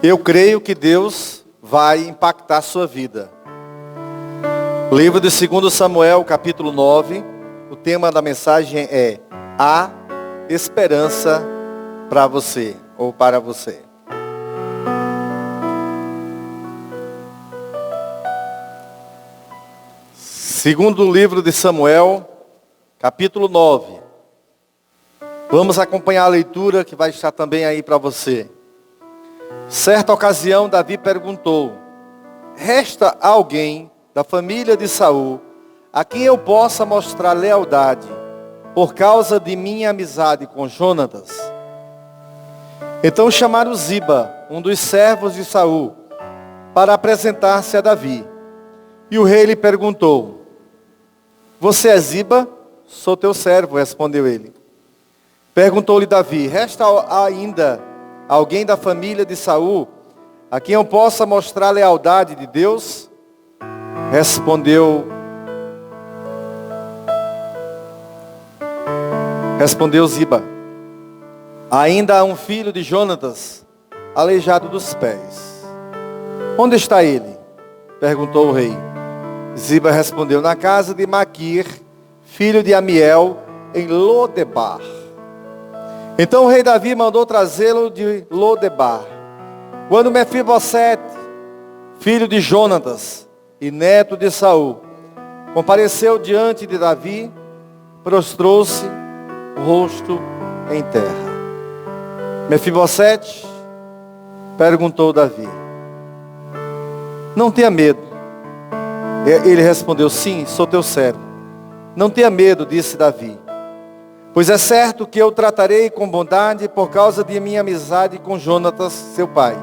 Eu creio que Deus vai impactar a sua vida. Livro de 2 Samuel, capítulo 9. O tema da mensagem é: há esperança para você, ou para você. Segundo livro de Samuel, capítulo 9. Vamos acompanhar a leitura que vai estar também aí para você. Certa ocasião, Davi perguntou: resta alguém da família de Saul a quem eu possa mostrar lealdade por causa de minha amizade com Jonatas? Então chamaram Ziba, um dos servos de Saul, para apresentar-se a Davi. E o rei lhe perguntou: você é Ziba? Sou teu servo, respondeu ele. Perguntou-lhe Davi: resta ainda alguém da família de Saul a quem eu possa mostrar a lealdade de Deus? Respondeu Ziba: ainda há um filho de Jonatas, aleijado dos pés. Onde está ele? Perguntou o rei. Ziba respondeu: na casa de Maquir, filho de Amiel, em Lodebar. Então o rei Davi mandou trazê-lo de Lodebar. Quando Mefibosete, filho de Jonatas e neto de Saul, compareceu diante de Davi, prostrou-se, rosto em terra. Mefibosete, perguntou Davi: não tenha medo. Ele respondeu: sim, sou teu servo. Não tenha medo, disse Davi, pois é certo que eu tratarei com bondade por causa de minha amizade com Jonatas, seu pai.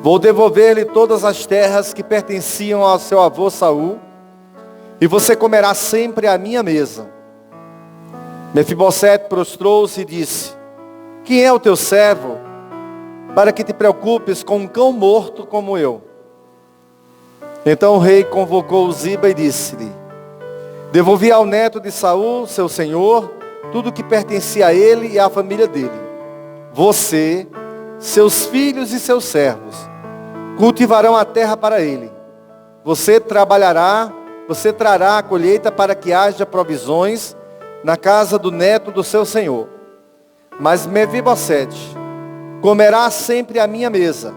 Vou devolver-lhe todas as terras que pertenciam ao seu avô Saul, e você comerá sempre à minha mesa. Mefibosete prostrou-se e disse: quem é o teu servo, para que te preocupes com um cão morto como eu? Então o rei convocou Ziba e disse-lhe: devolvi ao neto de Saul, seu senhor, tudo que pertencia a ele e à família dele. Você, seus filhos e seus servos cultivarão a terra para ele. Você trará a colheita para que haja provisões na casa do neto do seu senhor. Mas Mefibosete comerá sempre à minha mesa.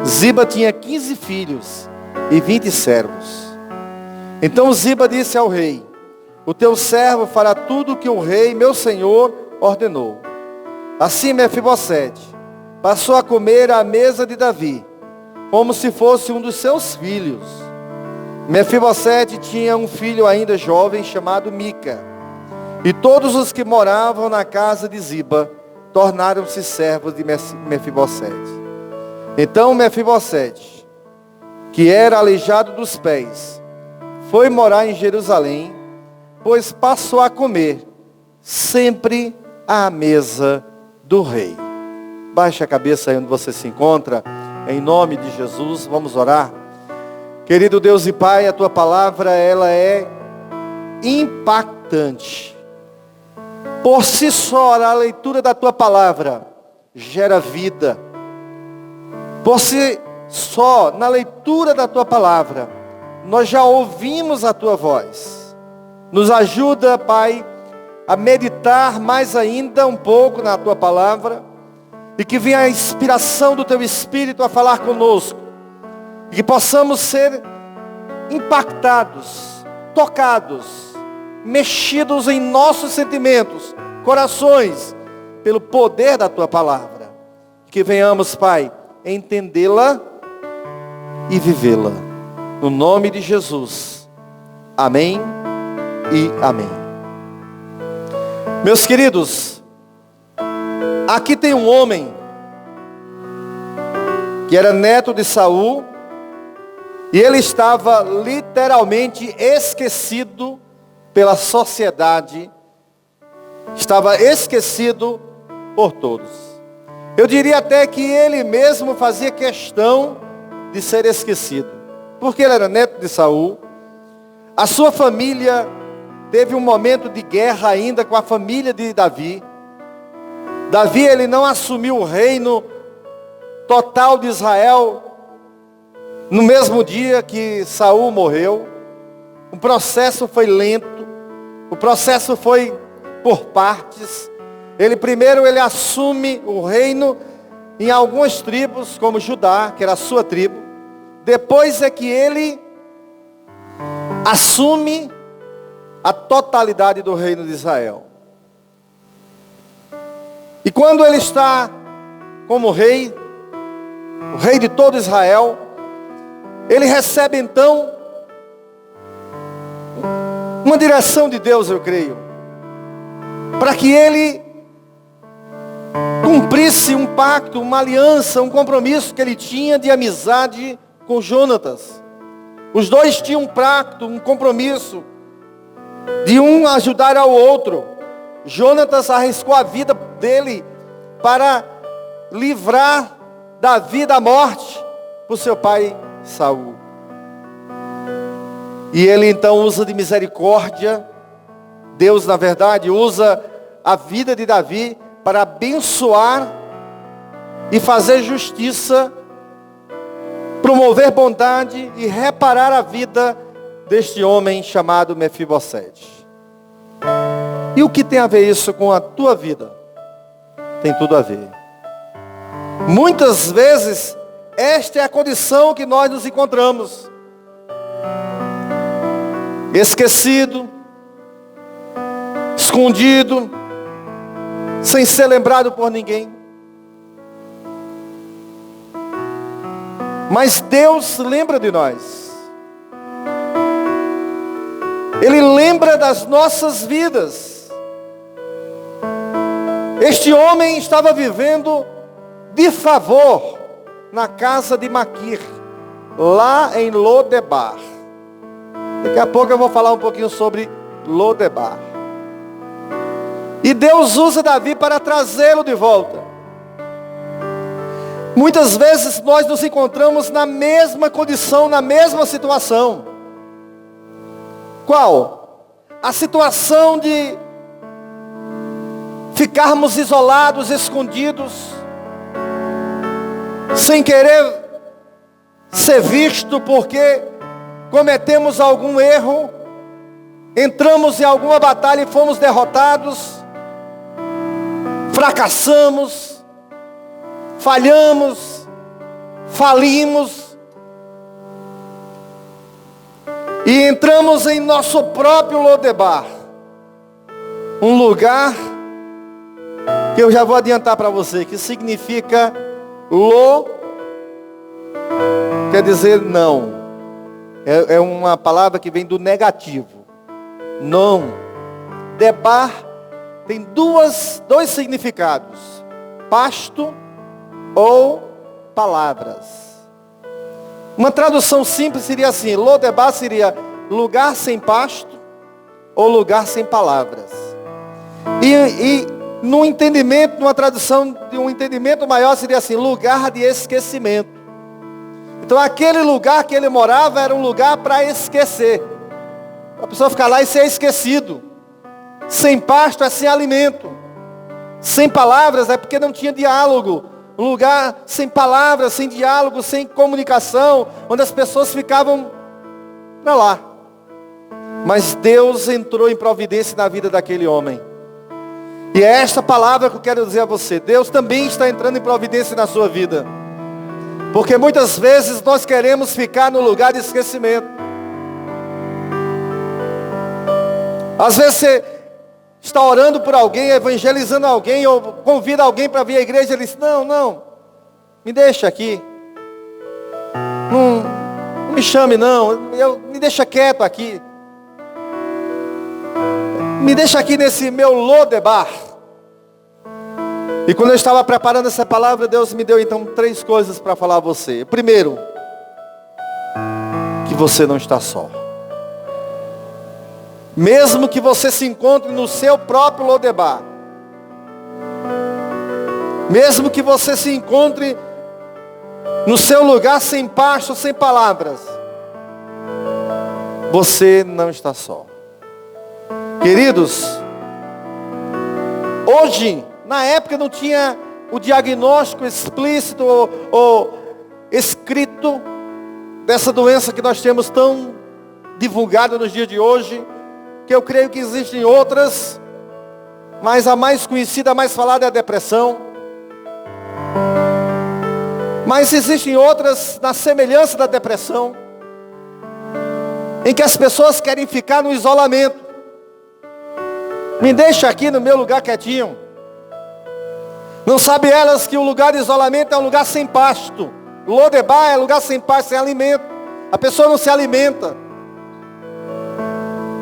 Ziba tinha 15 filhos e 20 servos. Então Ziba disse ao rei: o teu servo fará tudo o que o rei, meu senhor, ordenou. Assim Mefibosete passou a comer à mesa de Davi, como se fosse um dos seus filhos. Mefibosete tinha um filho ainda jovem, chamado Mica. E todos os que moravam na casa de Ziba tornaram-se servos de Mefibosete. Então Mefibosete, que era aleijado dos pés, foi morar em Jerusalém, pois passou a comer sempre à mesa do rei. Baixe a cabeça aí onde você se encontra, em nome de Jesus, vamos orar. Querido Deus e Pai, a Tua palavra, ela é impactante. Por si só, a leitura da Tua palavra gera vida. Por si só, na leitura da Tua palavra, nós já ouvimos a Tua voz. Nos ajuda, Pai, a meditar mais ainda um pouco na Tua palavra, e que venha a inspiração do Teu Espírito a falar conosco, e que possamos ser impactados, tocados, mexidos em nossos sentimentos, corações, pelo poder da Tua palavra. Que venhamos, Pai, entendê-la e vivê-la. No nome de Jesus. Amém e amém. Meus queridos, aqui tem um homem que era neto de Saul, e ele estava literalmente esquecido pela sociedade, estava esquecido por todos. Eu diria até que ele mesmo fazia questão de ser esquecido, porque ele era neto de Saul. A sua família teve um momento de guerra ainda com a família de Davi. Davi, ele não assumiu o reino total de Israel no mesmo dia que Saul morreu. O processo foi lento, o processo foi por partes. Primeiro ele assume o reino em algumas tribos, como Judá, que era a sua tribo. Depois é que ele assume a totalidade do reino de Israel. E quando ele está como rei, o rei de todo Israel, ele recebe então uma direção de Deus, eu creio, para que ele cumprisse um pacto, uma aliança, um compromisso que ele tinha de amizade com Jonatas. Os dois tinham um pacto, um compromisso de um ajudar ao outro. Jonatas arriscou a vida dele para livrar Davi da morte por seu pai Saul. E ele então usa de misericórdia. Deus, na verdade, usa a vida de Davi para abençoar e fazer justiça, promover bondade e reparar a vida deste homem chamado Mefibosete. E o que tem a ver isso com a tua vida? Tem tudo a ver. Muitas vezes, esta é a condição que nós nos encontramos. Esquecido, escondido, sem ser lembrado por ninguém. Mas Deus lembra de nós. Ele lembra das nossas vidas. Este homem estava vivendo de favor na casa de Maquir, lá em Lodebar. Daqui a pouco eu vou falar um pouquinho sobre Lodebar. E Deus usa Davi para trazê-lo de volta. Muitas vezes nós nos encontramos na mesma condição, na mesma situação. Qual? A situação de ficarmos isolados, escondidos, sem querer ser visto porque cometemos algum erro, entramos em alguma batalha e fomos derrotados, fracassamos, falhamos, falimos, e entramos em nosso próprio Lodebar, um lugar que eu já vou adiantar para você, que significa quer dizer não, é uma palavra que vem do negativo, não. Debar tem dois significados: pasto ou palavras. Uma tradução simples seria assim: Lodebar seria lugar sem pasto ou lugar sem palavras. E no entendimento, numa tradução de um entendimento maior, seria assim: lugar de esquecimento. Então aquele lugar que ele morava era um lugar para esquecer. A pessoa ficar lá e ser esquecido. Sem pasto é sem alimento. Sem palavras é porque não tinha diálogo. Um lugar sem palavras, sem diálogo, sem comunicação, onde as pessoas ficavam para lá. Mas Deus entrou em providência na vida daquele homem. E é esta palavra que eu quero dizer a você: Deus também está entrando em providência na sua vida. Porque muitas vezes nós queremos ficar no lugar de esquecimento. Às vezes você está orando por alguém, evangelizando alguém, ou convida alguém para vir à igreja, e ele diz: não, me deixa aqui. Não me chame não, me deixa quieto aqui. Me deixa aqui nesse meu Lodebar. E quando eu estava preparando essa palavra, Deus me deu então 3 coisas para falar a você. Primeiro, que você não está só. Mesmo que você se encontre no seu próprio Lodebar, mesmo que você se encontre no seu lugar sem pasto, sem palavras, você não está só. Queridos, hoje, na época não tinha o diagnóstico explícito ou escrito dessa doença que nós temos tão divulgada nos dias de hoje, que eu creio que existem outras, mas a mais conhecida, a mais falada é a depressão. Mas existem outras na semelhança da depressão, em que as pessoas querem ficar no isolamento. Me deixa aqui no meu lugar quietinho. Não sabe elas que o lugar de isolamento é um lugar sem pasto. Lodebar é lugar sem pasto, sem alimento. A pessoa não se alimenta.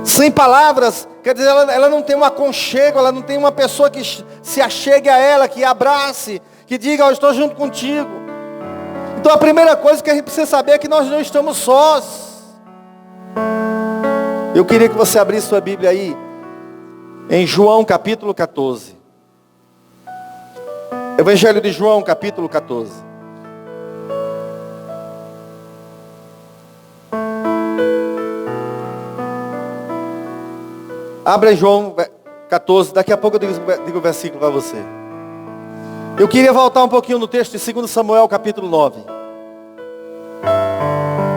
Sem palavras, quer dizer, ela não tem um aconchego, ela não tem uma pessoa que se achegue a ela, que abrace, que diga, eu estou junto contigo. Então a primeira coisa que a gente precisa saber é que nós não estamos sós. Eu queria que você abrisse sua Bíblia aí, em João capítulo 14. Evangelho de João capítulo 14. Abra João 14, daqui a pouco eu digo o versículo para você. Eu queria voltar um pouquinho no texto de 2 Samuel capítulo 9.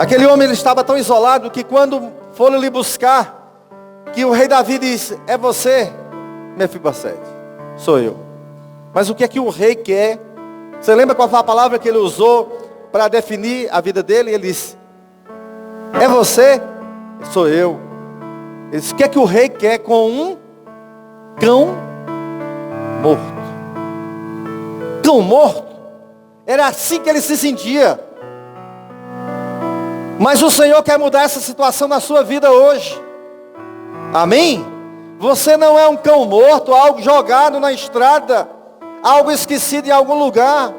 Aquele homem, ele estava tão isolado que quando foram lhe buscar, que o rei Davi disse, é você, Mefibosete? Sou eu. Mas o que é que o rei quer? Você lembra qual foi a palavra que ele usou para definir a vida dele? Ele disse, é você? Sou eu. Ele disse, o que é que o rei quer com um cão morto? Cão morto? Era assim que ele se sentia. Mas o Senhor quer mudar essa situação na sua vida hoje. Amém? Você não é um cão morto, algo jogado na estrada, algo esquecido em algum lugar.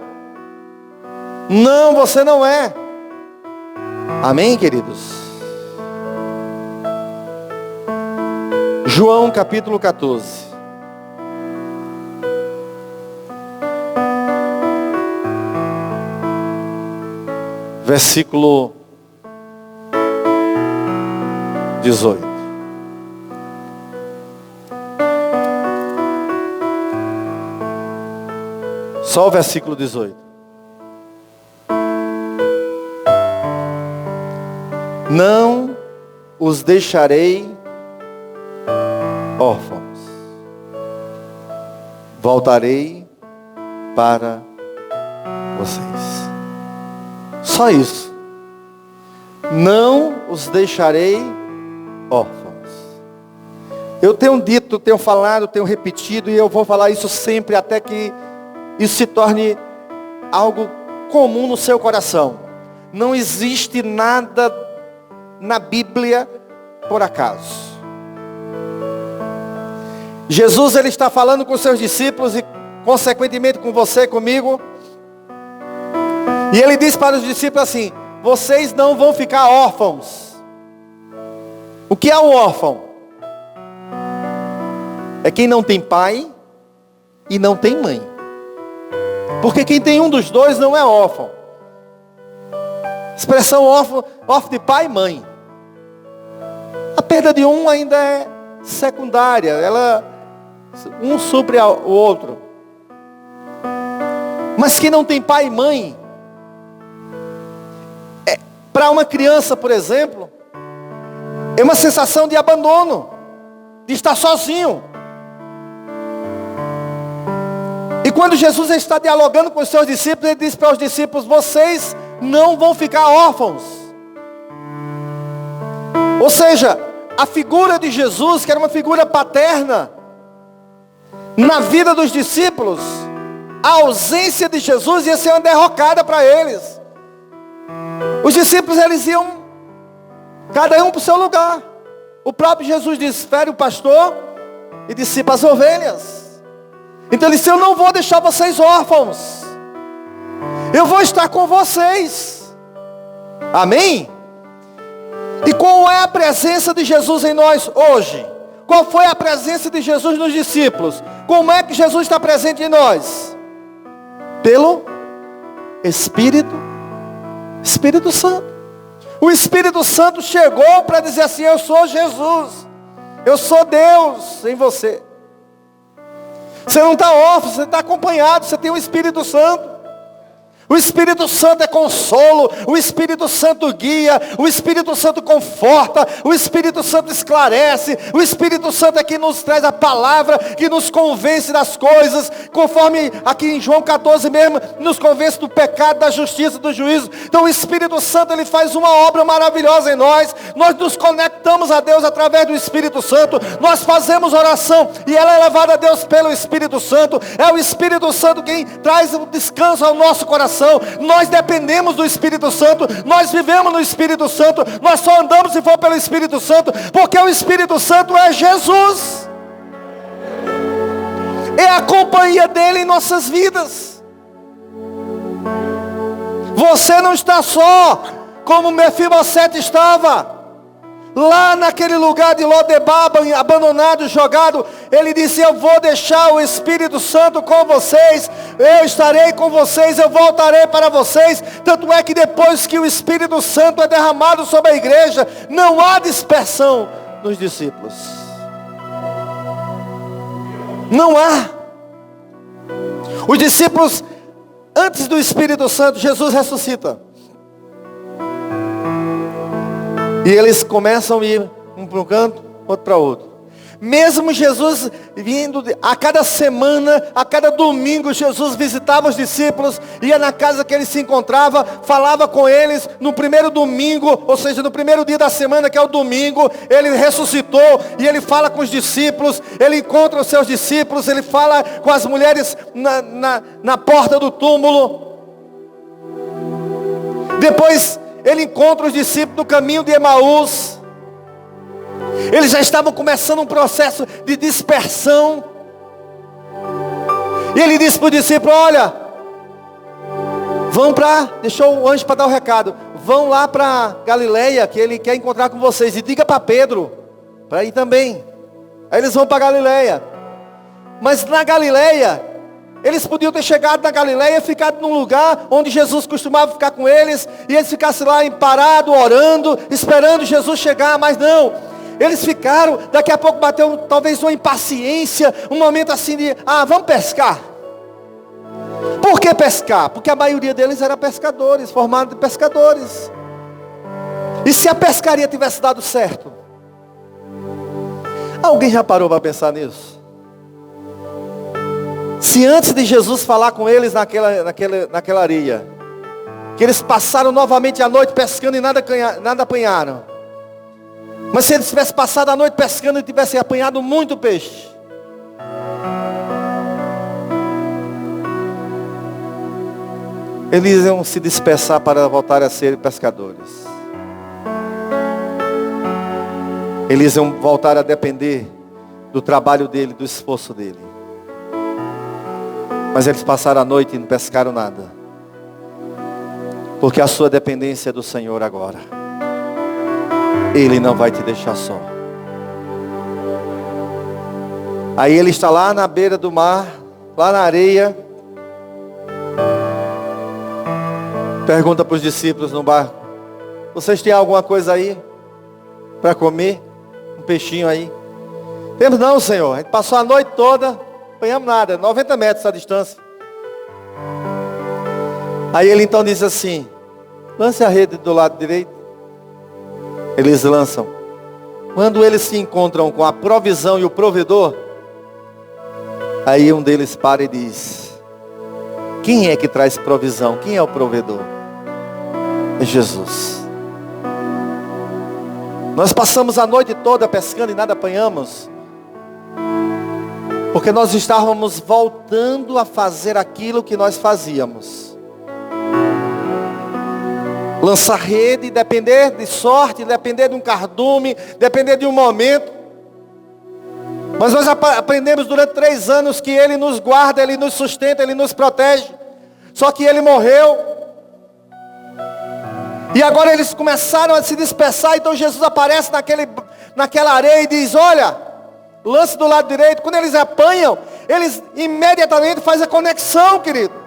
Não, você não é. Amém, queridos? João capítulo 14. Versículo 18. Só o versículo 18. Não os deixarei órfãos. Voltarei para vocês. Só isso. Não os deixarei órfãos. Eu tenho dito, tenho falado, tenho repetido, e eu vou falar isso sempre até que isso se torne algo comum no seu coração. Não existe nada na Bíblia por acaso. Jesus, ele está falando com seus discípulos e consequentemente com você, comigo. E ele diz para os discípulos assim, vocês não vão ficar órfãos. O que é um órfão? É quem não tem pai e não tem mãe. Porque quem tem um dos dois não é órfão. Expressão órfão de pai e mãe. A perda de um ainda é secundária. Um supre o outro. Mas quem não tem pai e mãe, para uma criança, por exemplo, é uma sensação de abandono, de estar sozinho. E quando Jesus está dialogando com os seus discípulos, ele diz para os discípulos, vocês não vão ficar órfãos. Ou seja, a figura de Jesus, que era uma figura paterna, na vida dos discípulos, a ausência de Jesus ia ser uma derrocada para eles. Os discípulos, eles iam, cada um para o seu lugar. O próprio Jesus disse, fere o pastor e dissipa as ovelhas. Então ele disse, eu não vou deixar vocês órfãos. Eu vou estar com vocês. Amém? E qual é a presença de Jesus em nós hoje? Qual foi a presença de Jesus nos discípulos? Como é que Jesus está presente em nós? Pelo Espírito Santo. O Espírito Santo chegou para dizer assim, eu sou Jesus. Eu sou Deus em você. Você não está órfão, você está acompanhado, você tem o Espírito Santo. O Espírito Santo é consolo, o Espírito Santo guia, o Espírito Santo conforta, o Espírito Santo esclarece, o Espírito Santo é que nos traz a palavra, que nos convence das coisas, conforme aqui em João 14 mesmo, nos convence do pecado, da justiça, do juízo. Então o Espírito Santo, ele faz uma obra maravilhosa em nós nos conectamos a Deus através do Espírito Santo, nós fazemos oração, e ela é levada a Deus pelo Espírito Santo, é o Espírito Santo quem traz o descanso ao nosso coração. Nós dependemos do Espírito Santo, nós vivemos no Espírito Santo, nós só andamos se for pelo Espírito Santo, porque o Espírito Santo é Jesus, é a companhia dele em nossas vidas. Você não está só, como Mefibosete estava, lá naquele lugar de Lodebar, abandonado, jogado. Ele disse: eu vou deixar o Espírito Santo com vocês, eu estarei com vocês, eu voltarei para vocês. Tanto é que depois que o Espírito Santo é derramado sobre a igreja, não há dispersão nos discípulos. Não há. Os discípulos, antes do Espírito Santo, Jesus ressuscita. E eles começam a ir um para um canto, outro para outro. Mesmo Jesus vindo a cada semana, a cada domingo, Jesus visitava os discípulos, ia na casa que ele se encontrava, falava com eles. No primeiro domingo, ou seja, no primeiro dia da semana, que é o domingo, ele ressuscitou e ele fala com os discípulos, ele encontra os seus discípulos, ele fala com as mulheres na porta do túmulo. Depois ele encontra os discípulos no caminho de Emaús. Eles já estavam começando um processo de dispersão. E ele disse para os discípulos: olha, vão deixou o anjo para dar o recado, vão lá para Galileia, que ele quer encontrar com vocês. E diga para Pedro, para ir também. Aí eles vão para Galileia. Mas na Galileia, eles podiam ter chegado na Galileia e ficado num lugar onde Jesus costumava ficar com eles, e eles ficassem lá parados, orando, esperando Jesus chegar. Mas não, eles ficaram. Daqui a pouco bateu talvez uma impaciência, um momento assim de: vamos pescar. Por que pescar? Porque a maioria deles era pescadores, formados de pescadores. E se a pescaria tivesse dado certo? Alguém já parou para pensar nisso? Se antes de Jesus falar com eles naquela areia, que eles passaram novamente a noite pescando e nada apanharam. Mas se eles tivessem passado a noite pescando e tivessem apanhado muito peixe, eles iam se dispersar para voltar a ser pescadores. Eles iam voltar a depender do trabalho dele, do esforço dele. Mas eles passaram a noite e não pescaram nada. Porque a sua dependência é do Senhor agora. Ele não vai te deixar só. Aí ele está lá na beira do mar, lá na areia. Pergunta para os discípulos no barco: vocês têm alguma coisa aí para comer? Um peixinho aí? Temos não, Senhor. A gente passou a noite toda, apanhamos nada, 90 metros a distância. Aí ele então diz assim: lance a rede do lado direito. Eles lançam. Quando eles se encontram com a provisão e o provedor, aí um deles para e diz: quem é que traz provisão? Quem é o provedor? É Jesus. Nós passamos a noite toda pescando e nada apanhamos, porque nós estávamos voltando a fazer aquilo que nós fazíamos. Lançar rede, depender de sorte, depender de um cardume, depender de um momento. Mas nós aprendemos durante 3 anos que Ele nos guarda, Ele nos sustenta, Ele nos protege. Só que Ele morreu. E agora eles começaram a se dispersar. Então Jesus aparece naquela areia e diz: olha, lance do lado direito. Quando eles apanham, eles imediatamente fazem a conexão, querido.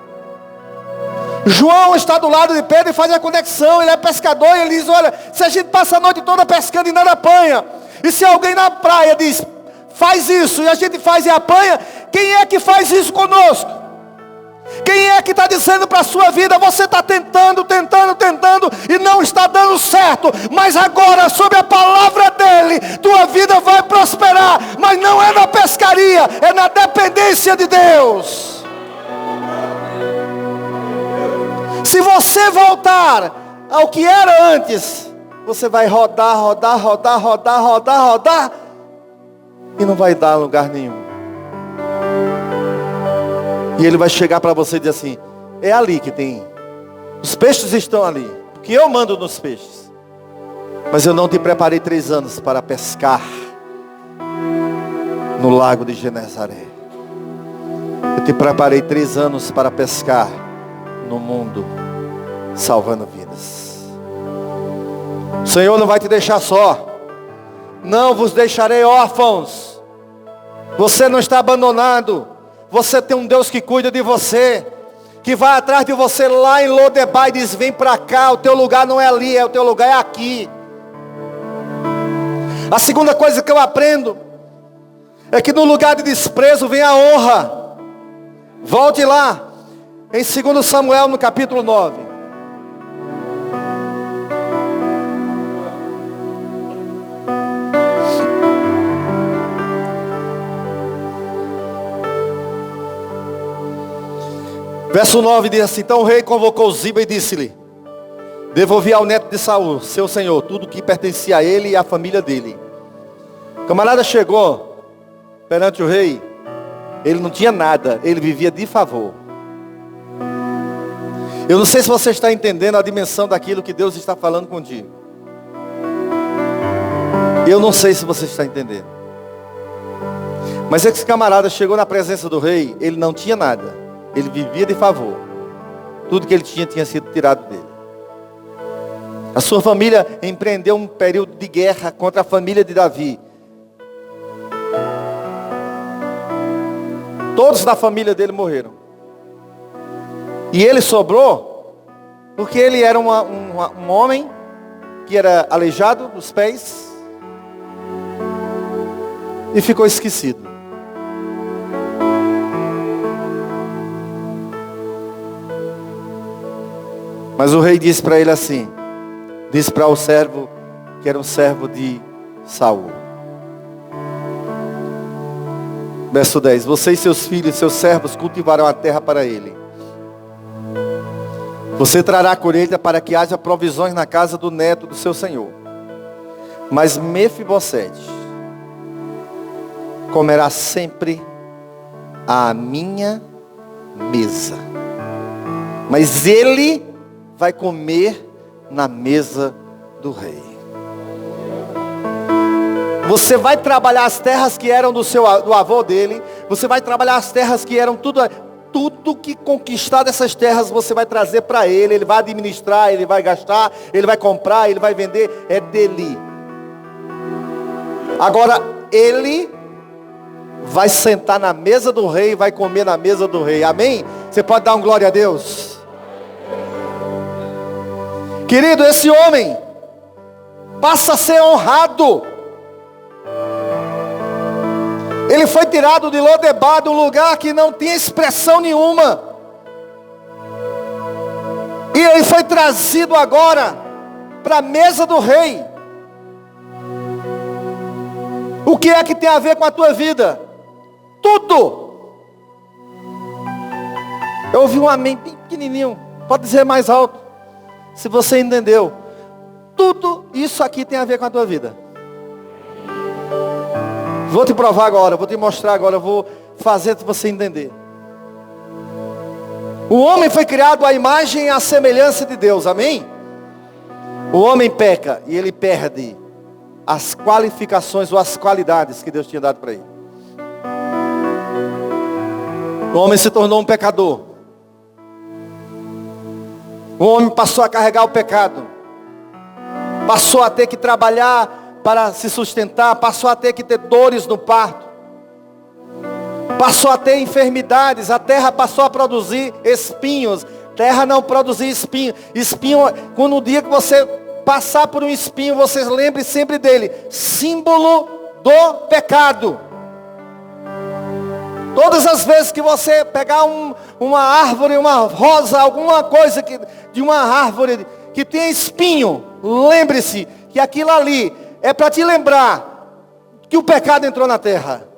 João está do lado de Pedro e faz a conexão. Ele é pescador e ele diz: olha, se a gente passa a noite toda pescando e nada apanha, e se alguém na praia diz: faz isso, e a gente faz e apanha. Quem é que faz isso conosco? Quem é que está dizendo para a sua vida, você está tentando, e não está dando certo, mas agora, sob a palavra dele, tua vida vai prosperar, mas não é na pescaria, é na dependência de Deus. Se você voltar ao que era antes, você vai rodar, e não vai dar lugar nenhum. E ele vai chegar para você e dizer assim, é ali que tem, os peixes estão ali, porque eu mando nos peixes, mas eu não te preparei 3 anos para pescar no lago de Genezaré. Eu te preparei 3 anos para pescar no mundo, salvando vidas. O Senhor não vai te deixar só. Não vos deixarei órfãos. Você não está abandonado. Você tem um Deus que cuida de você, que vai atrás de você lá em Lodebar e diz, vem para cá, o teu lugar não é ali, o teu lugar é aqui. A segunda coisa que eu aprendo é que no lugar de desprezo vem a honra. Volte lá em 2 Samuel no capítulo 9. Verso 9 diz assim, então o rei convocou Ziba e disse-lhe, devolvi ao neto de Saul, seu senhor, tudo que pertencia a ele e à família dele. O camarada chegou perante o rei, ele não tinha nada, ele vivia de favor. Eu não sei se você está entendendo a dimensão daquilo que Deus está falando contigo. Eu não sei se você está entendendo. Mas esse camarada chegou na presença do rei, ele não tinha nada. Ele vivia de favor. Tudo que ele tinha sido tirado dele. A sua família empreendeu um período de guerra contra a família de Davi. Todos da família dele morreram. E ele sobrou porque ele era um homem que era aleijado dos pés e ficou esquecido. Mas o rei disse para ele assim, disse para o servo, que era um servo de Saul. Verso 10, você e seus filhos e seus servos cultivarão a terra para ele. Você trará a colheita para que haja provisões na casa do neto do seu senhor. Mas Mefibosete comerá sempre à minha mesa. Mas ele vai comer na mesa do rei. Você vai trabalhar as terras que eram do avô dele. Você vai trabalhar as terras que eram tudo que conquistar dessas terras você vai trazer para ele. Ele vai administrar, ele vai gastar, ele vai comprar, ele vai vender. É dele. Agora ele vai sentar na mesa do rei, vai comer na mesa do rei. Amém? Você pode dar um glória a Deus? Querido, esse homem passa a ser honrado. Ele foi tirado de Lodebar, de um lugar que não tinha expressão nenhuma. E ele foi trazido agora para a mesa do rei. O que é que tem a ver com a tua vida? Tudo. Eu ouvi um amém bem pequenininho. Pode dizer mais alto. Se você entendeu, tudo isso aqui tem a ver com a tua vida. Vou te provar agora, vou te mostrar agora, vou fazer você entender. O homem foi criado à imagem e à semelhança de Deus, amém? O homem peca e ele perde as qualificações ou as qualidades que Deus tinha dado para ele. O homem se tornou um pecador. O homem passou a carregar o pecado. Passou a ter que trabalhar para se sustentar. Passou a ter que ter dores no parto. Passou a ter enfermidades. A terra passou a produzir espinhos. Terra não produzia espinho. Espinho, quando o dia que você passar por um espinho, você lembre sempre dele. Símbolo do pecado. Todas as vezes que você pegar uma árvore, uma rosa, alguma coisa de uma árvore que tem espinho, lembre-se que aquilo ali é para te lembrar que o pecado entrou na terra.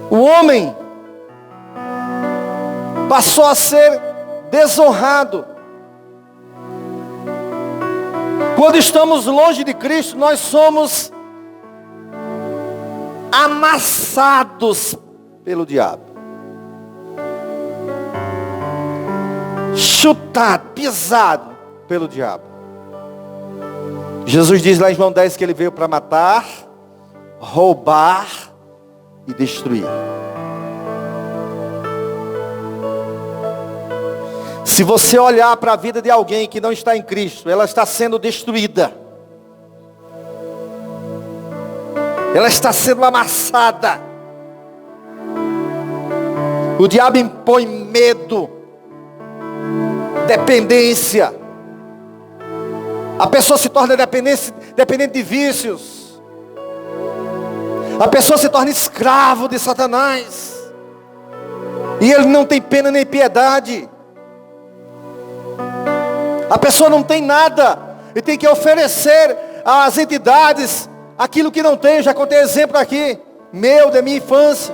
O homem passou a ser desonrado. Quando estamos longe de Cristo, nós somos amassados pelo diabo. Chutado, pisado pelo diabo. Jesus diz lá em João 10 que ele veio para matar, roubar e destruir. Se você olhar para a vida de alguém que não está em Cristo, ela está sendo destruída. Ela está sendo amassada. O diabo impõe medo, dependência. A pessoa se torna dependente de vícios. A pessoa se torna escravo de Satanás. E ele não tem pena nem piedade. A pessoa não tem nada e tem que oferecer às entidades aquilo que não tem. Eu já contei exemplo aqui, da minha infância.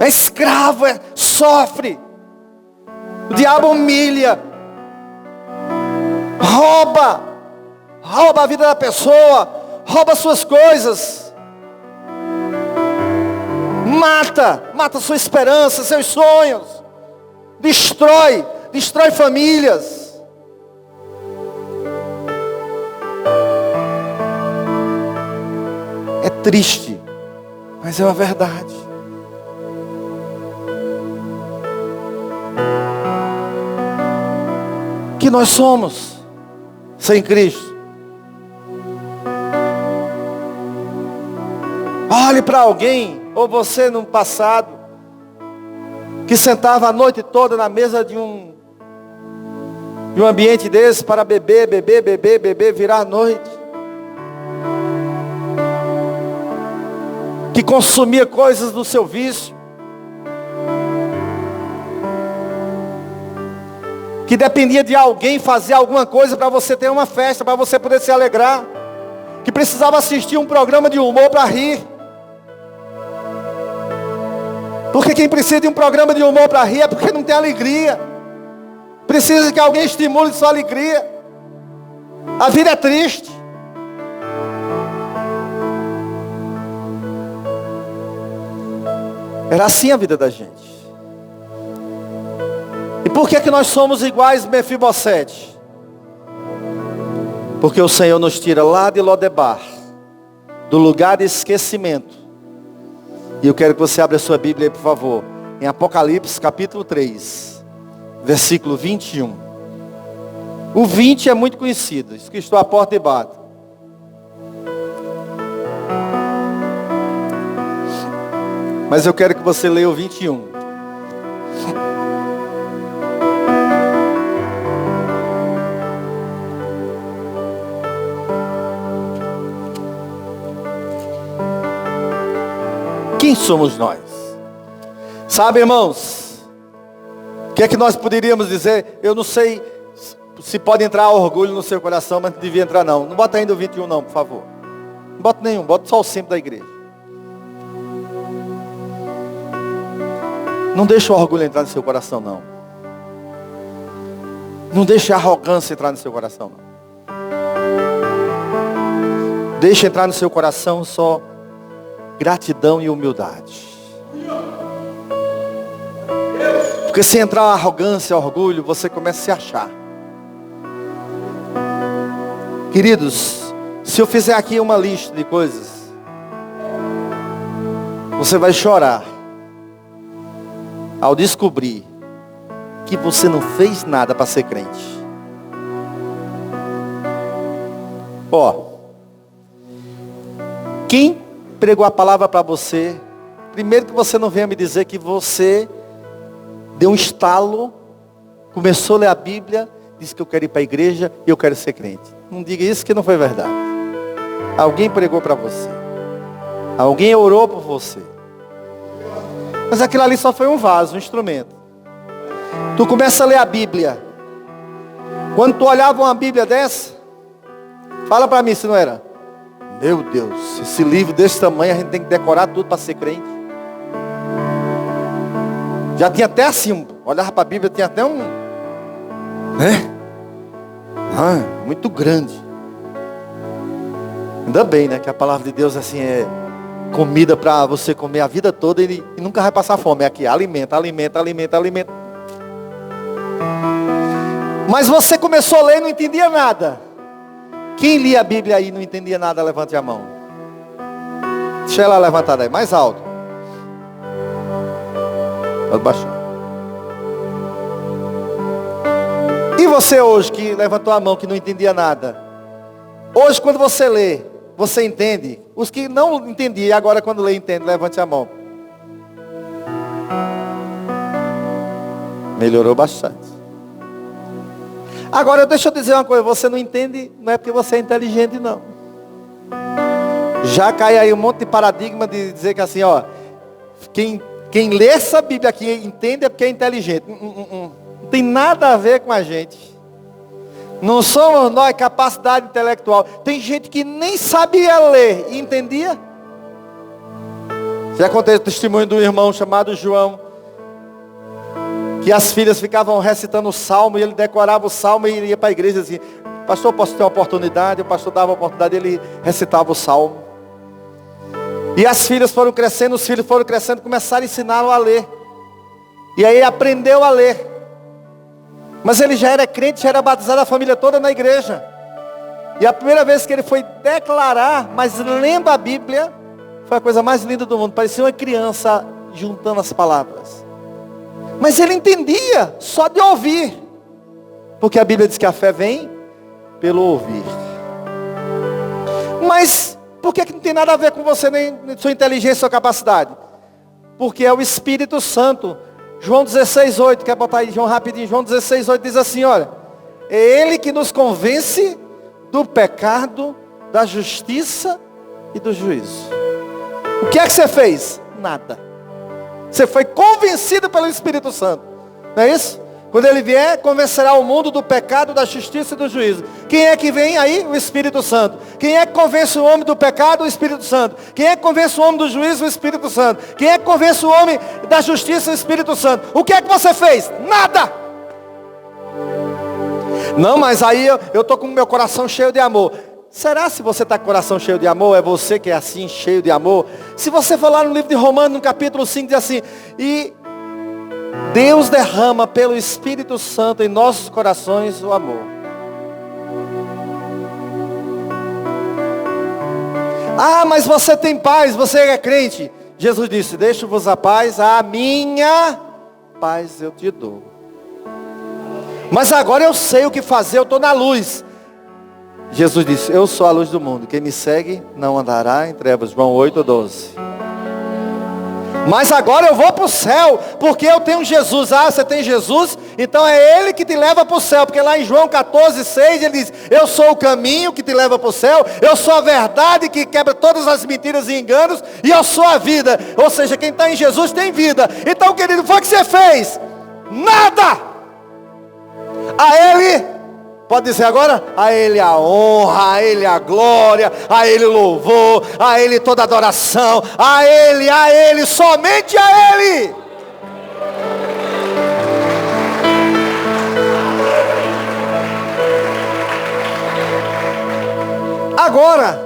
É escravo, sofre. O diabo humilha, rouba a vida da pessoa, rouba suas coisas, mata sua esperança, seus sonhos. Destrói famílias. É triste, mas é uma verdade. Que nós somos sem Cristo. Olhe para alguém, ou você no passado, que sentava a noite toda na mesa de um ambiente desse para beber, virar a noite. Que consumia coisas do seu vício. Que dependia de alguém fazer alguma coisa para você ter uma festa, para você poder se alegrar. Que precisava assistir um programa de humor para rir. Porque quem precisa de um programa de humor para rir é porque não tem alegria. Precisa que alguém estimule sua alegria. A vida é triste. Era assim a vida da gente. E por que nós somos iguais Mefibosete? Porque o Senhor nos tira lá de Lodebar, do lugar de esquecimento. E eu quero que você abra a sua Bíblia aí, por favor. Em Apocalipse, capítulo 3, versículo 21. O 20 é muito conhecido. Diz que estou à porta e bato. Mas eu quero que você leia o 21. Quem somos nós? Sabe, irmãos, o que é que nós poderíamos dizer? Eu não sei se pode entrar orgulho no seu coração, mas não devia entrar não. Não bota ainda o 21 não, por favor. Não bota nenhum, bota só o símbolo da igreja. Não deixa o orgulho entrar no seu coração não. Não deixa a arrogância entrar no seu coração não. Deixa entrar no seu coração só gratidão e humildade. Porque se entrar a arrogância, orgulho, você começa a se achar. Queridos, se eu fizer aqui uma lista de coisas, você vai chorar ao descobrir que você não fez nada para ser crente. Quem pregou a palavra para você? Primeiro que você não venha me dizer que você deu um estalo, começou a ler a Bíblia, disse que eu quero ir para a igreja e eu quero ser crente. Não diga isso que não foi verdade. Alguém pregou para você. Alguém orou por você. Mas aquilo ali só foi um vaso, um instrumento. Tu começa a ler a Bíblia. Quando tu olhava uma Bíblia dessa, fala para mim se não era. Meu Deus, esse livro desse tamanho a gente tem que decorar tudo para ser crente. Já tinha até assim, olhava para a Bíblia, tinha até um, né? Muito grande. Ainda bem, né, que a palavra de Deus assim é comida para você comer a vida toda e nunca vai passar fome. É aqui, alimenta, alimenta, alimenta, alimenta. Mas você começou a ler e não entendia nada. Quem lia a Bíblia aí e não entendia nada, levante a mão. Deixa ela levantada aí, mais alto. Pode baixar. E você hoje que levantou a mão, que não entendia nada. Hoje quando você lê, você entende. Os que não entendiam, agora quando lê, entende, levante a mão. Melhorou bastante. Agora deixa eu dizer uma coisa, você não entende, não é porque você é inteligente não. Já cai aí um monte de paradigma de dizer que assim, ó, quem lê essa Bíblia aqui entende é porque é inteligente. Não tem nada a ver com a gente. Não somos nós capacidade intelectual. Tem gente que nem sabia ler e entendia. Já contei o testemunho do irmão chamado João, que as filhas ficavam recitando o salmo e ele decorava o salmo e ia para a igreja assim, pastor, posso ter uma oportunidade? O pastor dava a oportunidade e ele recitava o salmo. E as filhas foram crescendo, os filhos foram crescendo, começaram a ensiná-lo a ler. E aí ele aprendeu a ler. Mas ele já era crente, já era batizado a família toda na igreja. E a primeira vez que ele foi declarar, mas lendo a Bíblia, foi a coisa mais linda do mundo. Parecia uma criança juntando as palavras. Mas ele entendia só de ouvir. Porque a Bíblia diz que a fé vem pelo ouvir. Mas por que não tem nada a ver com você, nem sua inteligência, sua capacidade? Porque é o Espírito Santo. João 16:8, quer botar aí João rapidinho? João 16:8 diz assim, olha. É Ele que nos convence do pecado, da justiça e do juízo. O que é que você fez? Nada. Você foi convencido pelo Espírito Santo. Não é isso? Quando ele vier, convencerá o mundo do pecado, da justiça e do juízo. Quem é que vem aí? O Espírito Santo. Quem é que convence o homem do pecado? O Espírito Santo. Quem é que convence o homem do juízo? O Espírito Santo. Quem é que convence o homem da justiça? O Espírito Santo. O que é que você fez? Nada! Não, mas aí eu estou com o meu coração cheio de amor. Será se você está com o coração cheio de amor? É você que é assim, cheio de amor? Se você for lá no livro de Romanos, no capítulo 5, diz assim, e Deus derrama pelo Espírito Santo em nossos corações o amor. Ah, mas você tem paz, você é crente. Jesus disse, deixo-vos a paz, a minha paz eu te dou. Mas agora eu sei o que fazer, eu estou na luz. Jesus disse, eu sou a luz do mundo. Quem me segue não andará em trevas. João 8:12. Mas agora eu vou para o céu, porque eu tenho Jesus. Ah, você tem Jesus? Então é Ele que te leva para o céu. Porque lá em João 14:6 ele diz, eu sou o caminho que te leva para o céu. Eu sou a verdade que quebra todas as mentiras e enganos. E eu sou a vida. Ou seja, quem está em Jesus tem vida. Então, querido, foi o que você fez? Nada! A Ele... Pode dizer agora? A Ele a honra, a Ele a glória, a Ele o louvor, a Ele toda adoração, a Ele, somente a Ele. Agora,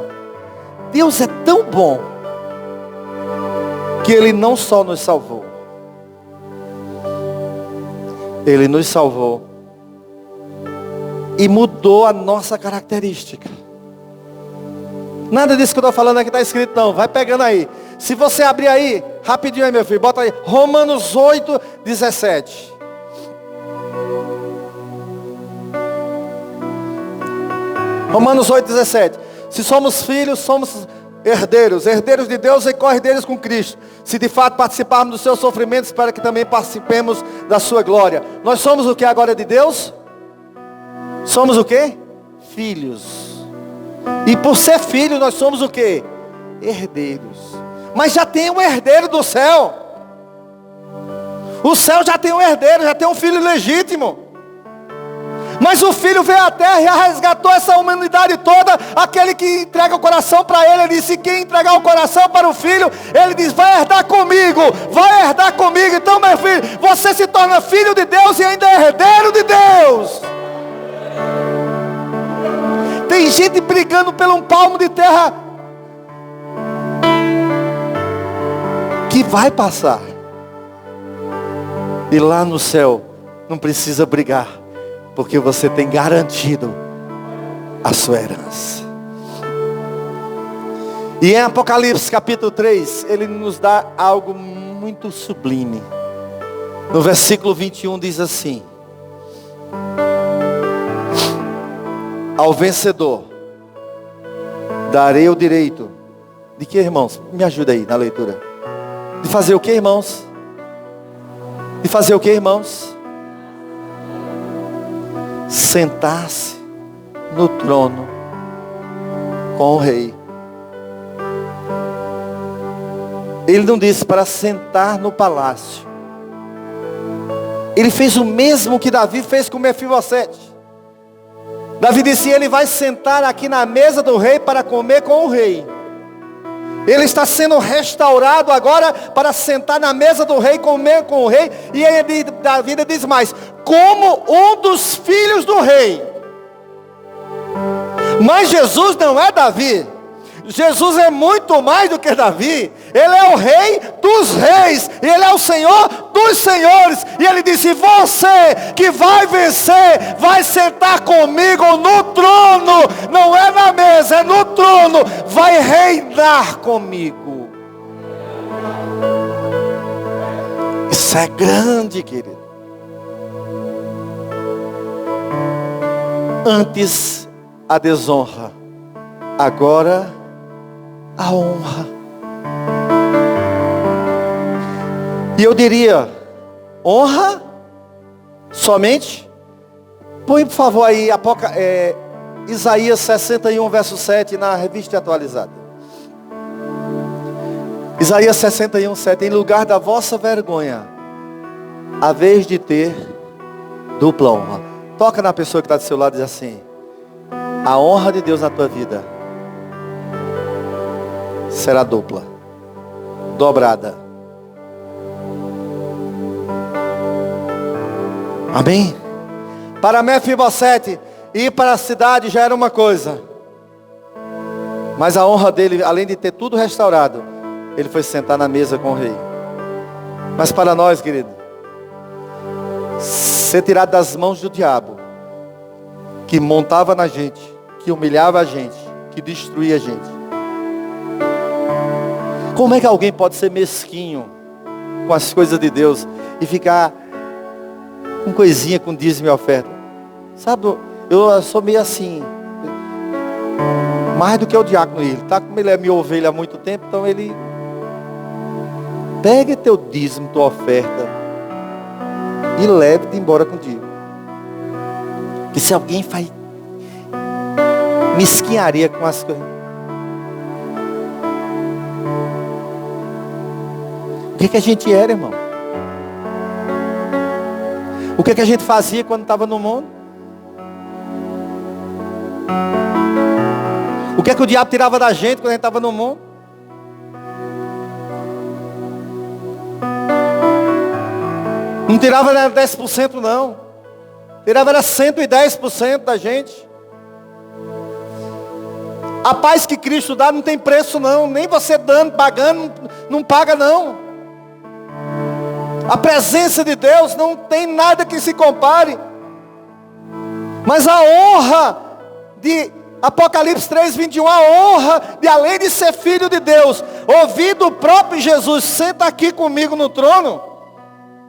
Deus é tão bom, que Ele não só nos salvou, Ele nos salvou, e mudou a nossa característica. Nada disso que eu estou falando aqui está escrito não. Vai pegando aí. Se você abrir aí, rapidinho aí meu filho. Bota aí. Romanos 8:17. Romanos 8:17. Se somos filhos, somos herdeiros. Herdeiros de Deus e co-herdeiros com Cristo. Se de fato participarmos dos seus sofrimentos, para que também participemos da sua glória. Nós somos o que agora é de Deus? Somos o quê? Filhos. E por ser filho, nós somos o quê? Herdeiros. Mas já tem um herdeiro do céu. O céu já tem um herdeiro, já tem um filho legítimo. Mas o filho veio à terra e resgatou essa humanidade toda. Aquele que entrega o coração para ele, ele disse, quem entregar o coração para o filho, ele diz, vai herdar comigo, vai herdar comigo. Então, meu filho, você se torna filho de Deus e ainda é herdeiro de Deus. Tem gente brigando por um palmo de terra que vai passar. E lá no céu não precisa brigar, porque você tem garantido a sua herança. E em Apocalipse capítulo 3, ele nos dá algo muito sublime. No versículo 21 diz assim: ao vencedor darei o direito de que, irmãos? Me ajuda aí na leitura. De fazer o que, irmãos? De fazer o que, irmãos? Sentar-se no trono com o rei. Ele não disse para sentar no palácio. Ele fez o mesmo que Davi fez com Mefibosete. Davi disse, ele vai sentar aqui na mesa do rei para comer com o rei. Ele está sendo restaurado agora para sentar na mesa do rei, comer com o rei. E ele, Davi diz mais, como um dos filhos do rei. Mas Jesus não é Davi. Jesus é muito mais do que Davi. Ele é o rei dos reis. Ele é o Senhor dos senhores. E ele disse, você que vai vencer, vai sentar comigo no trono. Não é na mesa, é no trono. Vai reinar comigo. Isso é grande, querido. Antes a desonra, agora a honra. E eu diria, honra somente? Põe por favor aí Isaías 61 verso 7 na revista atualizada. Isaías 61, 7. Em lugar da vossa vergonha, a vez de ter dupla honra. Toca na pessoa que está do seu lado e diz assim, a honra de Deus na tua vida será dupla, dobrada. Amém? Para Mefibosete ir para a cidade já era uma coisa, mas a honra dele, além de ter tudo restaurado, ele foi sentar na mesa com o rei. Mas para nós, querido, ser tirado das mãos do diabo, que montava na gente, que humilhava a gente, que destruía a gente. Como é que alguém pode ser mesquinho com as coisas de Deus e ficar com coisinha, com dízimo e oferta? Sabe, eu sou meio assim, mais do que o diácono. Ele tá, como ele é minha ovelha há muito tempo, então ele pega teu dízimo, tua oferta e leve-te embora contigo. Que se alguém faz mesquinharia com as coisas, o que a gente era, irmão? O que a gente fazia quando estava no mundo? O que o diabo tirava da gente quando a gente estava no mundo? Não tirava 10% não. Tirava era 110% da gente. A paz que Cristo dá não tem preço não. Nem você dando, pagando, não paga não. A presença de Deus não tem nada que se compare. Mas a honra de Apocalipse 3:21, a honra de, além de ser filho de Deus, ouvir do próprio Jesus, senta aqui comigo no trono.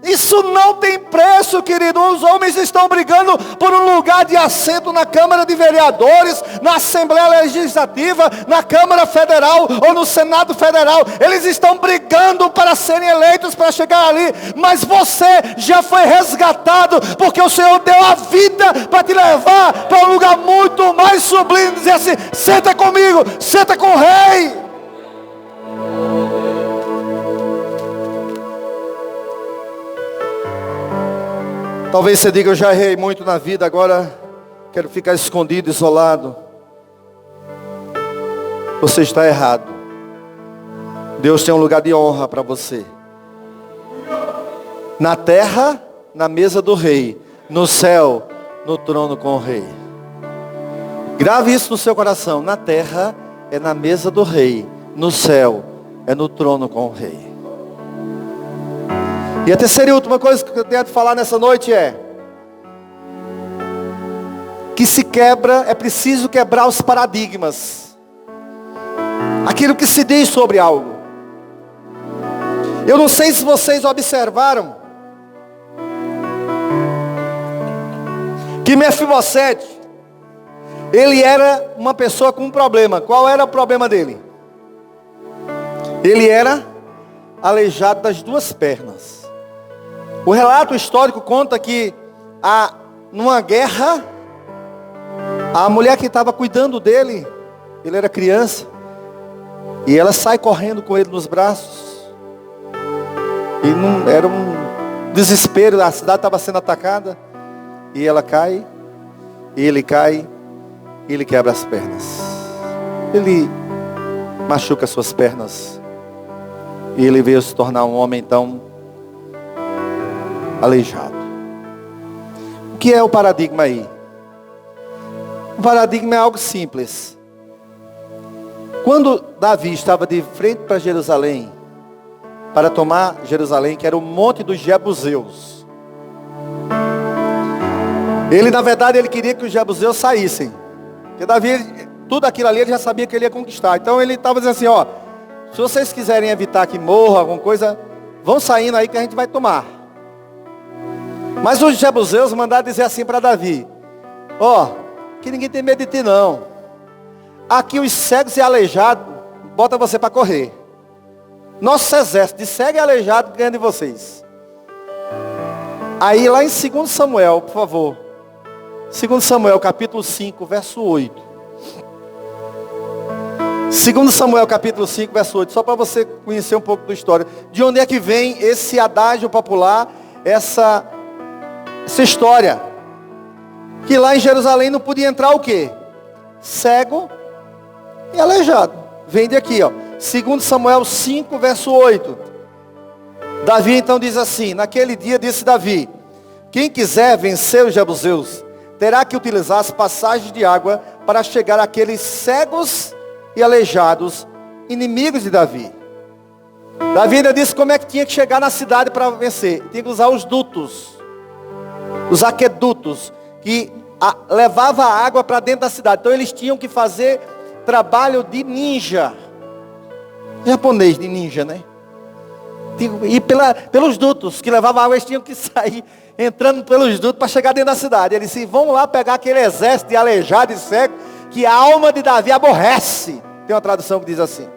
Isso não tem preço, querido. Os homens estão brigando por um lugar de assento na Câmara de Vereadores, na Assembleia Legislativa, na Câmara Federal ou no Senado Federal. Eles estão brigando para serem eleitos, para chegar ali. Mas você já foi resgatado, porque o Senhor deu a vida para te levar para um lugar muito mais sublime. Dizer assim: senta comigo, senta com o Rei. Talvez você diga: eu já errei muito na vida, agora quero ficar escondido, isolado. Você está errado. Deus tem um lugar de honra para você. Na terra, na mesa do rei. No céu, no trono com o rei. Grave isso no seu coração. Na terra é na mesa do rei. No céu é no trono com o rei. E a terceira e última coisa que eu tenho a te falar nessa noite é que é preciso quebrar os paradigmas. Aquilo que se diz sobre algo. Eu não sei se vocês observaram que Mefibosete, ele era uma pessoa com um problema. Qual era o problema dele? Ele era aleijado das duas pernas. O relato histórico conta que numa guerra, a mulher que estava cuidando dele, ele era criança, e ela sai correndo com ele nos braços. E era um desespero, a cidade estava sendo atacada, e ela cai, e ele cai, e ele quebra as pernas. Ele machuca suas pernas, e ele veio se tornar um homem então aleijado. O que é o paradigma aí? O paradigma é algo simples. Quando Davi estava de frente para Jerusalém, para tomar Jerusalém, que era o monte dos Jebuseus, na verdade ele queria que os Jebuseus saíssem, porque Davi, tudo aquilo ali ele já sabia que ele ia conquistar. Então ele estava dizendo assim: se vocês quiserem evitar que morra alguma coisa, vão saindo aí que a gente vai tomar. Mas os Jebuseus mandaram dizer assim para Davi: que ninguém tem medo de ti não. Aqui os cegos e aleijados bota você para correr. Nosso exército de cego e aleijado ganha de vocês. Aí lá em 2 Samuel, por favor. 2 Samuel capítulo 5, verso 8. 2 Samuel capítulo 5, verso 8. Só para você conhecer um pouco da história. De onde é que vem esse adágio popular, essa história? Que lá em Jerusalém não podia entrar o quê? Cego e aleijado. Vem daqui, 2 Samuel 5, verso 8. Davi então diz assim: naquele dia disse Davi: quem quiser vencer os Jebuseus, terá que utilizar as passagens de água para chegar àqueles cegos e aleijados, inimigos de Davi. Davi ainda disse como é que tinha que chegar na cidade para vencer. Tinha que usar os dutos, os aquedutos, que levava a água para dentro da cidade. Então eles tinham que fazer trabalho de ninja. Japonês de ninja, né? E pelos dutos que levavam água, eles tinham que sair entrando pelos dutos para chegar dentro da cidade. Ele disse: vamos lá pegar aquele exército de aleijado e cego que a alma de Davi aborrece. Tem uma tradução que diz assim.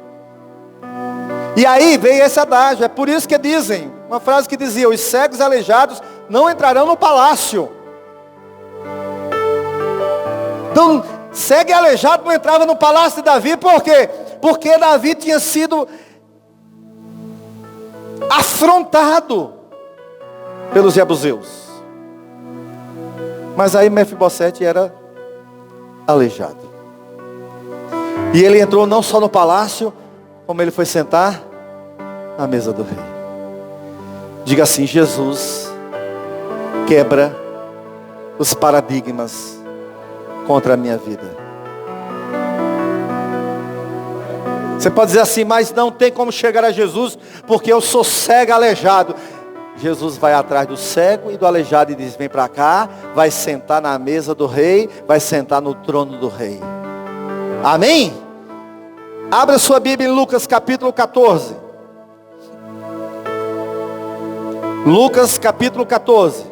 E aí veio esse adágio. É por isso que dizem, uma frase que dizia: os cegos e aleijados não entrarão no palácio. Então, cego e aleijado não entrava no palácio de Davi. Por quê? Porque Davi tinha sido afrontado pelos Jebuseus. Mas aí Mefibosete era aleijado. E ele entrou não só no palácio, como ele foi sentar na mesa do rei. Diga assim: Jesus quebra os paradigmas contra a minha vida. Você pode dizer assim: mas não tem como chegar a Jesus, porque eu sou cego e aleijado. Jesus vai atrás do cego e do aleijado e diz: vem para cá, vai sentar na mesa do rei, vai sentar no trono do rei. Amém? Abra sua Bíblia em Lucas capítulo 14. Lucas capítulo 14.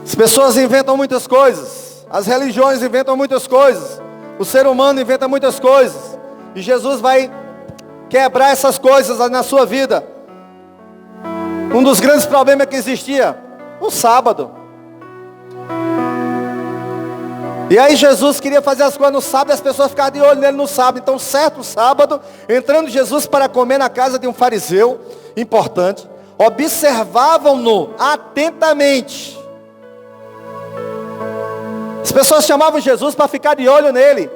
As pessoas inventam muitas coisas, as religiões inventam muitas coisas, o ser humano inventa muitas coisas, e Jesus vai quebrar essas coisas na sua vida. Um dos grandes problemas que existia, o sábado. E aí Jesus queria fazer as coisas no sábado, e as pessoas ficavam de olho nele no sábado. Então certo sábado, entrando Jesus para comer na casa de um fariseu importante, observavam-no atentamente. As pessoas chamavam Jesus para ficar de olho nele,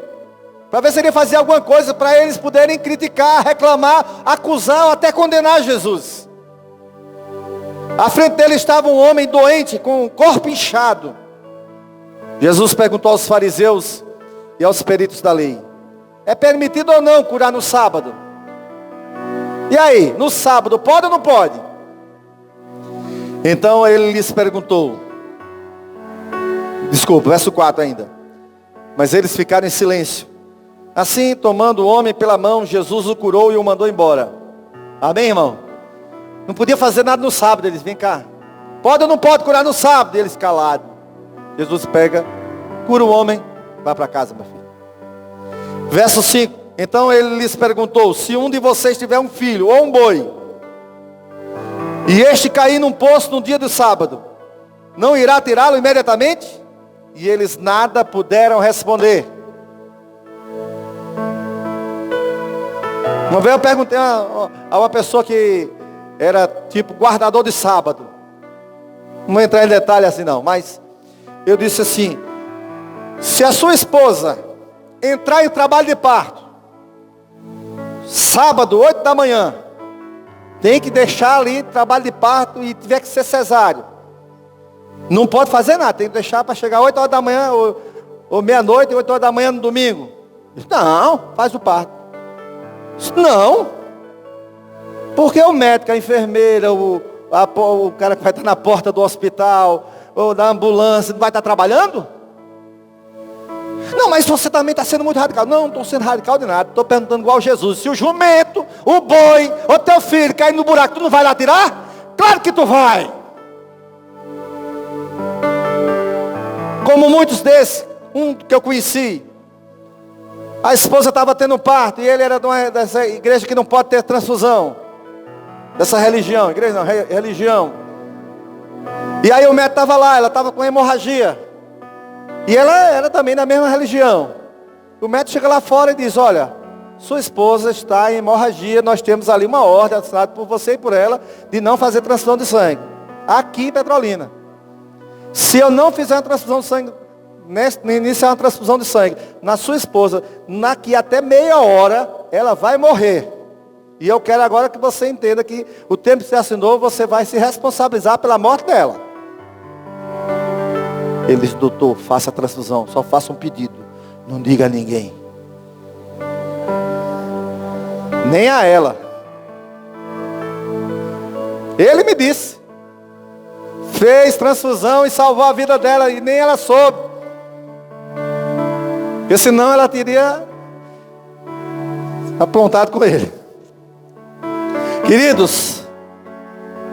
para ver se ele fazia alguma coisa, para eles poderem criticar, reclamar, acusar ou até condenar Jesus. À frente dele estava um homem doente, com o corpo inchado. Jesus perguntou aos fariseus e aos peritos da lei: é permitido ou não curar no sábado? E aí, no sábado, pode ou não pode? Então ele lhes perguntou, verso 4 ainda. Mas eles ficaram em silêncio. Assim, tomando o homem pela mão, Jesus o curou e o mandou embora. Amém, irmão? Não podia fazer nada no sábado. Eles, vem cá, pode ou não pode curar no sábado? E eles calados. Jesus pega, cura o homem, vai para casa, meu filho. Verso 5. Então ele lhes perguntou: se um de vocês tiver um filho ou um boi, e este cair num poço no dia do sábado, não irá tirá-lo imediatamente? E eles nada puderam responder. Uma vez eu perguntei a uma pessoa que era tipo guardador de sábado. Não vou entrar em detalhe assim não, mas eu disse assim: se a sua esposa entrar em trabalho de parto, sábado, 8 da manhã, tem que deixar ali trabalho de parto e tiver que ser cesáreo. Não pode fazer nada, tem que deixar para chegar 8 horas da manhã, ou meia-noite, 8 horas da manhã no domingo. Disse, não, faz o parto. Disse, não. Porque o médico, a enfermeira, o cara que vai estar na porta do hospital, ou da ambulância, não vai estar trabalhando? Não, mas você também está sendo muito radical. Não estou sendo radical de nada. Estou perguntando igual Jesus. Se o jumento, o boi, o teu filho cair no buraco, tu não vai lá tirar? Claro que tu vai. Como muitos desses, um que eu conheci, a esposa estava tendo parto, e ele era dessa igreja que não pode ter transfusão. Dessa religião, igreja não, religião. E aí o médico estava lá, ela estava com hemorragia. E ela era também da mesma religião. O médico chega lá fora e diz: olha, sua esposa está em hemorragia, nós temos ali uma ordem assinada por você e por ela, de não fazer transfusão de sangue, aqui em Petrolina. Se eu não fizer uma transfusão de sangue, iniciar uma transfusão de sangue na sua esposa, daqui até meia hora, ela vai morrer. E eu quero agora que você entenda que o tempo que você assinou, você vai se responsabilizar pela morte dela. Ele disse: doutor, faça a transfusão, só faça um pedido, não diga a ninguém, nem a ela. Ele me disse, fez transfusão e salvou a vida dela, e nem ela soube, porque senão ela teria aprontado com ele. Queridos,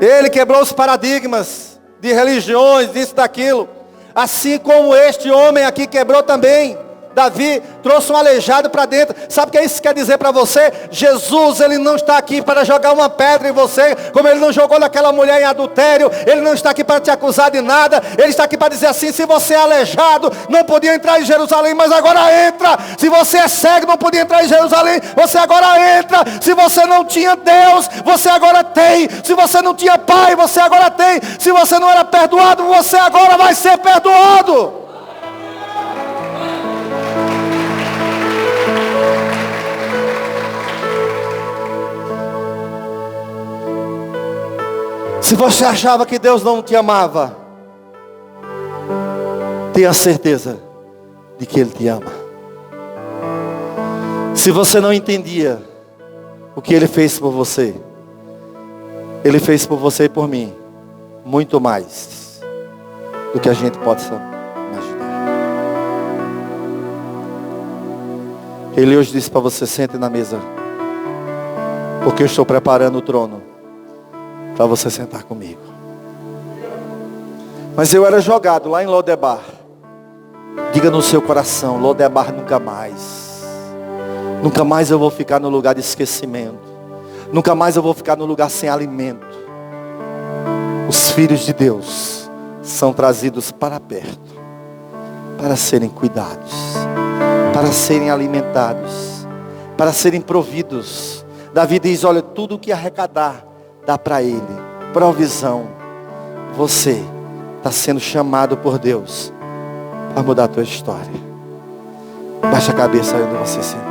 ele quebrou os paradigmas de religiões, disso, daquilo. Assim como este homem aqui quebrou também. Davi trouxe um aleijado para dentro. Sabe o que isso quer dizer para você? Jesus, ele não está aqui para jogar uma pedra em você, como ele não jogou naquela mulher em adultério. Ele não está aqui para te acusar de nada. Ele está aqui para dizer assim: se você é aleijado, não podia entrar em Jerusalém, mas agora entra. Se você é cego, não podia entrar em Jerusalém, você agora entra. Se você não tinha Deus, você agora tem. Se você não tinha pai, você agora tem. Se você não era perdoado, você agora vai ser perdoado. Se você achava que Deus não te amava, tenha certeza de que Ele te ama. Se você não entendia o que Ele fez por você, Ele fez por você e por mim muito mais do que a gente pode imaginar. Ele hoje disse para você: sente na mesa, porque eu estou preparando o trono para você sentar comigo. Mas eu era jogado lá em Lodebar. Diga no seu coração: Lodebar nunca mais. Nunca mais eu vou ficar no lugar de esquecimento. Nunca mais eu vou ficar no lugar sem alimento. Os filhos de Deus são trazidos para perto, para serem cuidados, para serem alimentados, para serem providos. Davi diz: olha, tudo o que arrecadar, dá para ele, provisão. Você está sendo chamado por Deus para mudar a tua história. Baixa a cabeça aí onde você se encontra.